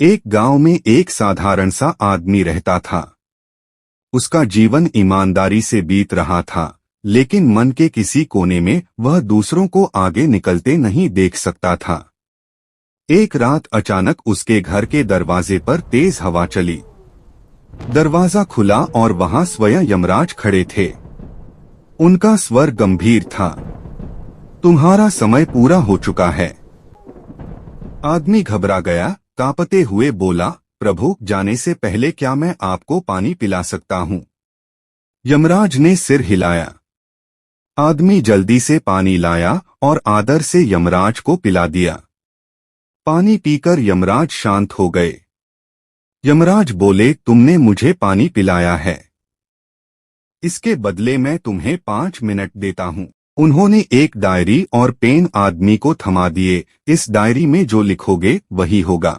एक गांव में एक साधारण सा आदमी रहता था। उसका जीवन ईमानदारी से बीत रहा था, लेकिन मन के किसी कोने में वह दूसरों को आगे निकलते नहीं देख सकता था। एक रात अचानक उसके घर के दरवाजे पर तेज हवा चली। दरवाजा खुला और वहां स्वयं यमराज खड़े थे। उनका स्वर गंभीर था। तुम्हारा समय पूरा हो चुका है। आदमी घबरा गया, कांपते हुए बोला, प्रभु, जाने से पहले क्या मैं आपको पानी पिला सकता हूँ? यमराज ने सिर हिलाया। आदमी जल्दी से पानी लाया और आदर से यमराज को पिला दिया। पानी पीकर यमराज शांत हो गए। यमराज बोले, तुमने मुझे पानी पिलाया है, इसके बदले मैं तुम्हें 5 मिनट देता हूँ। उन्होंने एक डायरी और पेन आदमी को थमा दिए। इस डायरी में जो लिखोगे वही होगा।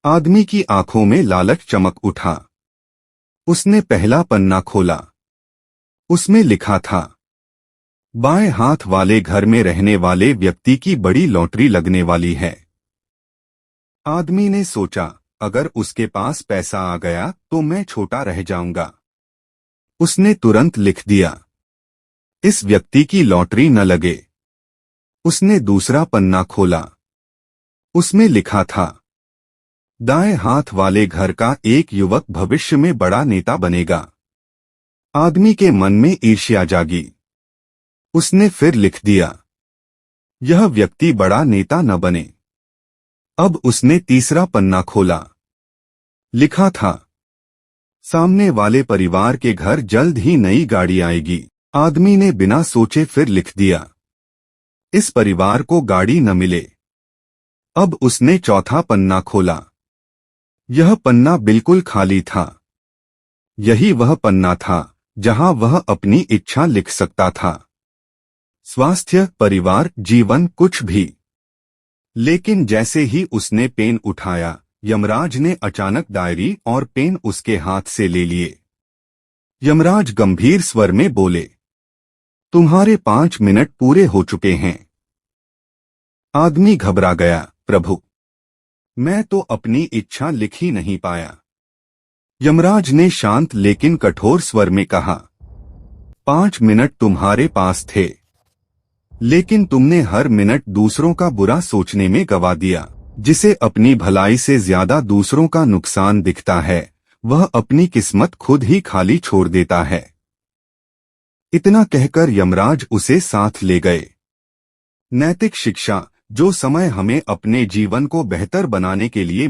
आदमी की आंखों में लालच चमक उठा। उसने पहला पन्ना खोला। उसमें लिखा था, बाएं हाथ वाले घर में रहने वाले व्यक्ति की बड़ी लॉटरी लगने वाली है। आदमी ने सोचा, अगर उसके पास पैसा आ गया तो मैं छोटा रह जाऊंगा। उसने तुरंत लिख दिया, इस व्यक्ति की लॉटरी न लगे। उसने दूसरा पन्ना खोला। उसमें लिखा था, दाएं हाथ वाले घर का एक युवक भविष्य में बड़ा नेता बनेगा। आदमी के मन में ईर्ष्या जागी। उसने फिर लिख दिया, यह व्यक्ति बड़ा नेता न बने। अब उसने तीसरा पन्ना खोला। लिखा था, सामने वाले परिवार के घर जल्द ही नई गाड़ी आएगी। आदमी ने बिना सोचे फिर लिख दिया, इस परिवार को गाड़ी न मिले। अब उसने चौथा पन्ना खोला। यह पन्ना बिल्कुल खाली था। यही वह पन्ना था जहां वह अपनी इच्छा लिख सकता था। स्वास्थ्य, परिवार, जीवन, कुछ भी। लेकिन जैसे ही उसने पेन उठाया, यमराज ने अचानक डायरी और पेन उसके हाथ से ले लिए। यमराज गंभीर स्वर में बोले, तुम्हारे 5 मिनट पूरे हो चुके हैं। आदमी घबरा गया, प्रभु, मैं तो अपनी इच्छा लिख ही नहीं पाया। यमराज ने शांत लेकिन कठोर स्वर में कहा, 5 मिनट तुम्हारे पास थे, लेकिन तुमने हर मिनट दूसरों का बुरा सोचने में गवा दिया। जिसे अपनी भलाई से ज्यादा दूसरों का नुकसान दिखता है, वह अपनी किस्मत खुद ही खाली छोड़ देता है। इतना कहकर यमराज उसे साथ ले गए। नैतिक शिक्षा, जो समय हमें अपने जीवन को बेहतर बनाने के लिए